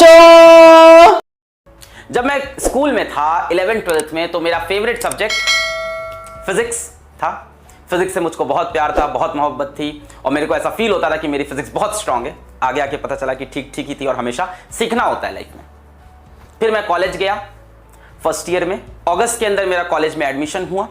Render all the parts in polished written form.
बच्चों, जब मैं स्कूल में था 11th-12th में तो मेरा फेवरेट सब्जेक्ट फिजिक्स था। फिजिक्स से मुझको बहुत प्यार था, बहुत मोहब्बत थी और मेरे को ऐसा फील होता था कि मेरी फिजिक्स बहुत स्ट्रांग है। आगे आके पता चला कि ठीक ठीक ही थी और हमेशा सीखना होता है लाइफ में। फिर मैं कॉलेज गया फर्स्ट ईयर में। अगस्त के अंदर मेरा कॉलेज में एडमिशन हुआ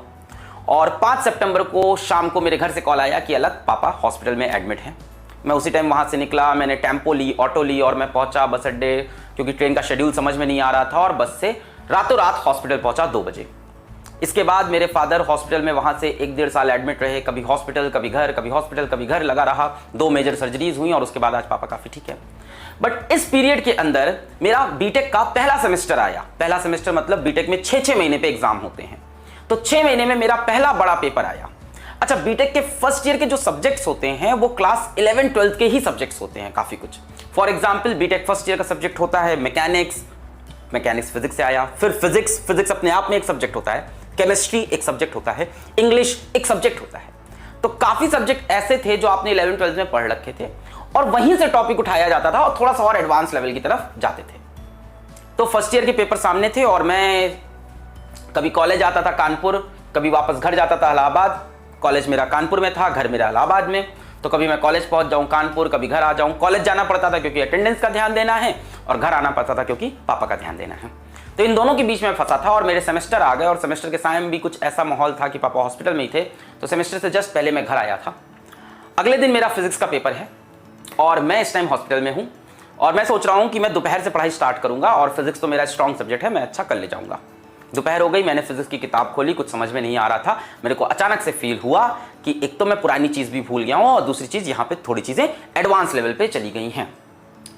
और 5 सितंबर को शाम को मेरे घर से कॉल आया कि अलग पापा हॉस्पिटल में एडमिट हैं। मैं उसी टाइम वहाँ से निकला, मैंने टेम्पो ली, ऑटो ली और मैं पहुँचा बस अड्डे, क्योंकि ट्रेन का शेड्यूल समझ में नहीं आ रहा था, और बस से रातों रात हॉस्पिटल पहुँचा 2 बजे। इसके बाद मेरे फादर हॉस्पिटल में वहाँ से 1-1.5 साल एडमिट रहे, कभी हॉस्पिटल कभी घर, कभी हॉस्पिटल कभी घर लगा रहा। 2 मेजर सर्जरीज हुई और उसके बाद आज पापा काफ़ी ठीक है। बट इस पीरियड के अंदर मेरा बीटेक का पहला सेमेस्टर आया। पहला सेमेस्टर मतलब बीटेक में 6-6 महीने पे एग्जाम होते हैं, तो 6 महीने में मेरा पहला बड़ा पेपर आया। अच्छा, बीटेक के फर्स्ट ईयर के जो सब्जेक्ट्स होते हैं वो क्लास 11-12 के ही सब्जेक्ट्स होते हैं काफ़ी कुछ। For example BTech first year का सब्जेक्ट होता है मैकेनिक्स फिजिक्स से आया। फिर फिजिक्स अपने आप में एक सब्जेक्ट होता है, केमिस्ट्री एक सब्जेक्ट होता है, इंग्लिश एक सब्जेक्ट होता है। तो काफ़ी सब्जेक्ट ऐसे थे जो आपने 11-12 में पढ़ रखे थे और वहीं से टॉपिक उठाया जाता था और थोड़ा सा और एडवांस लेवल की तरफ जाते थे। तो फर्स्ट ईयर के पेपर सामने थे और मैं कभी कॉलेज आता था कानपुर, कभी वापस घर जाता था इलाहाबाद। कॉलेज मेरा कानपुर में था, घर मेरा इलाहाबाद में, तो कभी मैं कॉलेज पहुंच जाऊं कानपुर, कभी घर आ जाऊं। कॉलेज जाना पड़ता था क्योंकि अटेंडेंस का ध्यान देना है और घर आना पड़ता था क्योंकि पापा का ध्यान देना है। तो इन दोनों के बीच में फंसा था और मेरे सेमेस्टर आ गए और सेमेस्टर के समय में भी कुछ ऐसा माहौल था कि पापा हॉस्पिटल में ही थे, तो सेमेस्टर से जस्ट पहले मैं घर आया था। अगले दिन मेरा फिजिक्स का पेपर है और मैं इस टाइम हॉस्पिटल में हूँ और मैं सोच रहा हूँ कि मैं दोपहर से पढ़ाई स्टार्ट करूँगा और फिजिक्स तो मेरा स्ट्रॉन्ग सब्जेक्ट है, मैं अच्छा कर ले जाऊँगा। दोपहर हो गई, मैंने फिजिक्स की किताब खोली, कुछ समझ में नहीं आ रहा था। मेरे को अचानक से फील हुआ कि एक तो मैं पुरानी चीज़ भी भूल गया हूँ और दूसरी चीज़ यहाँ पे थोड़ी चीज़ें एडवांस लेवल पे चली गई हैं।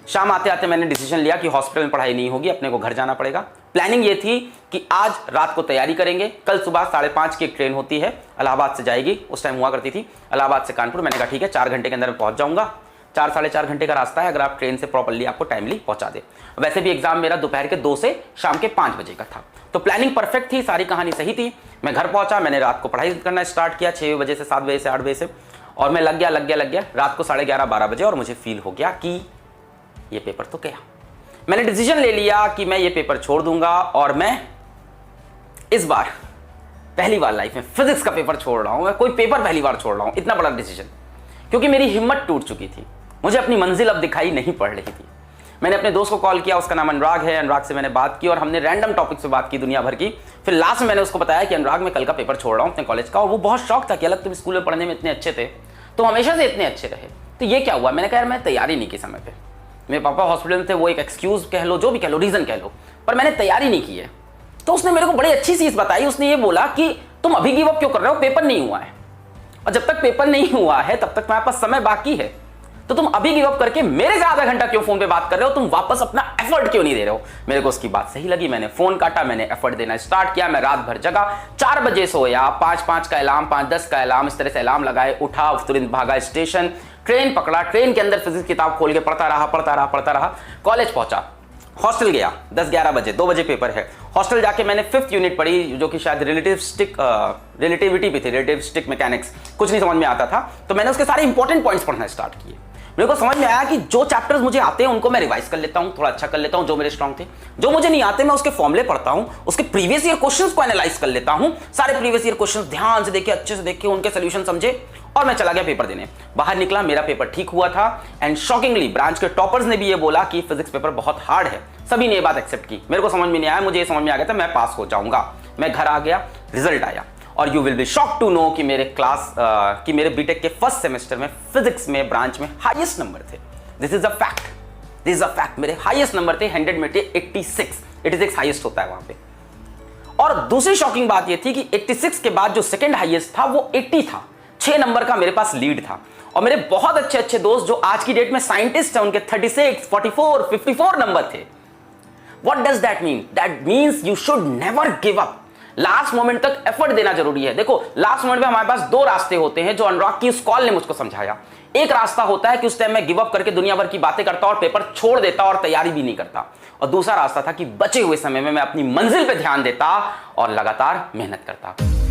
शाम आते आते मैंने डिसीजन लिया कि हॉस्पिटल में पढ़ाई नहीं होगी, अपने को घर जाना पड़ेगा। प्लानिंग ये थी कि आज रात को तैयारी करेंगे, कल सुबह 5:30 की एक ट्रेन होती है, इलाहाबाद से जाएगी, उस टाइम हुआ करती थी, इलाहाबाद से कानपुर। मैंने कहा ठीक है, 4 घंटे के अंदर मैं पहुँच जाऊँगा। 4-4.5 घंटे का रास्ता है अगर आप ट्रेन से प्रॉपर्ली आपको टाइमली पहुँचा दे। वैसे भी एग्जाम मेरा दोपहर के 2 से शाम के 5 बजे का था, तो प्लानिंग परफेक्ट थी, सारी कहानी सही थी। मैं घर पहुंचा, मैंने रात को पढ़ाई करना स्टार्ट किया 6 बजे से 7 बजे से 8 बजे से, और मैं लग गया रात को 11:30-12 बजे और मुझे फील हो गया कि ये पेपर तो गया। मैंने डिसीजन ले लिया कि मैं ये पेपर छोड़ दूंगा और मैं इस बार पहली बार लाइफ में फिजिक्स का पेपर छोड़ रहा हूं। मैं कोई पेपर पहली बार छोड़ रहा हूं, इतना बड़ा डिसीजन, क्योंकि मेरी हिम्मत टूट चुकी थी। मुझे अपनी मंजिल अब दिखाई नहीं पड़ रही थी। मैंने अपने दोस्त को कॉल किया, उसका नाम अनुराग है। अनुराग से मैंने बात की और हमने रैंडम टॉपिक से बात की दुनिया भर की। फिर लास्ट में मैंने उसको बताया कि अनुराग मैं कल का पेपर छोड़ रहा हूँ अपने कॉलेज का, और वो बहुत शौक था कि अलग तुम स्कूल में पढ़ने में इतने अच्छे थे, तुम हमेशा से इतने अच्छे रहे, तो ये क्या हुआ। मैंने कहा यार मैं तैयारी नहीं की समय पे, मेरे पापा हॉस्पिटल में थे, वो एक एक्सक्यूज कह लो, जो भी कह लो, रीजन कह लो, पर मैंने तैयारी नहीं की है। तो उसने मेरे को बड़ी अच्छी चीज़ बताई। उसने ये बोला कि तुम अभी गिव अप क्यों कर रहे हो, पेपर नहीं हुआ है, और जब तक पेपर नहीं हुआ है तब तक तुम्हारे पास समय बाकी है, तो तुम अभी गिव अप करके मेरे से आधा घंटा क्यों फोन पे बात कर रहे हो, तुम वापस अपना एफर्ट क्यों नहीं दे रहे हो। मेरे को उसकी बात सही लगी, मैंने फोन काटा, मैंने एफर्ट देना स्टार्ट किया। मैं रात भर जगा, 4 बजे सोया, 5-5 का अलार्म, 5-10 का अलार्म, इस तरह से अलार्म लगाए, उठा, तुरंत भागा स्टेशन, ट्रेन पकड़ा, ट्रेन के अंदर फिजिक्स किताब खोल के पढ़ता रहा। कॉलेज पहुंचा, हॉस्टल गया 10-11 बजे, 2 बजे पेपर है। हॉस्टल जाके मैंने 5th यूनिट पढ़ी, जो कि शायद रिलेटिविटी भी थी, रिलेटिविस्टिक मैकेनिक्स, कुछ नहीं समझ में आता था, तो मैंने उसके सारे इंपॉर्टेंट पॉइंट्स पढ़ना स्टार्ट किए। मेरे को समझ में आया कि जो चैप्टर्स मुझे आते हैं उनको मैं रिवाइज कर लेता हूँ, थोड़ा अच्छा कर लेता हूँ, जो मेरे स्ट्रॉन्ग थे। जो मुझे नहीं आते मैं उसके फॉर्मूले पढ़ता हूँ, उसके प्रीवियस ईयर क्वेश्चंस को एनालाइज कर लेता हूँ, सारे प्रीवियस ईयर क्वेश्चंस ध्यान से देखे, अच्छे से देखे, उनके सोल्यूशन समझे, और मैं चला गया पेपर देने। बाहर निकला, मेरा पेपर ठीक हुआ था, एंड शॉकिंगली ब्रांच के टॉपर्स ने भी ये बोला कि फिजिक्स पेपर बहुत हार्ड है। सभी ने ये बात एक्सेप्ट की। मेरे को समझ में नहीं आया, मुझे ये समझ में आ गया था मैं पास हो जाऊंगा। मैं घर आ गया, रिजल्ट आया, और you will be shock to know कि मेरे बीटेक के फर्स्ट सेमेस्टर में फिजिक्स में ब्रांच में हाईएस्ट नंबर थे। This is a fact. मेरे हाईएस्ट नंबर थे 100 में थे 86 हाईएस्ट होता है वहां पे। और दूसरी शॉकिंग बात ये थी कि 86 के बाद जो सेकंड हाईएस्ट था वो 80 था। 6 नंबर का मेरे पास लीड था। और मेरे बहुत अच्छे दोस्त जो आज की डेट में साइंटिस्ट हैं, उनके 36, 44, 54 नंबर थे। What does that mean? That means you should never give up. Last moment तक एफर्ट देना जरूरी है। देखो, लास्ट मोमेंट में हमारे पास 2 रास्ते होते हैं, जो अनुराग की इस कॉल ने मुझको समझाया। एक रास्ता होता है कि उस टाइम मैं गिव अप करके दुनिया भर की बातें करता और पेपर छोड़ देता और तैयारी भी नहीं करता, और दूसरा रास्ता था कि बचे हुए समय में मैं अपनी मंजिल पे ध्यान देता और लगातार मेहनत करता।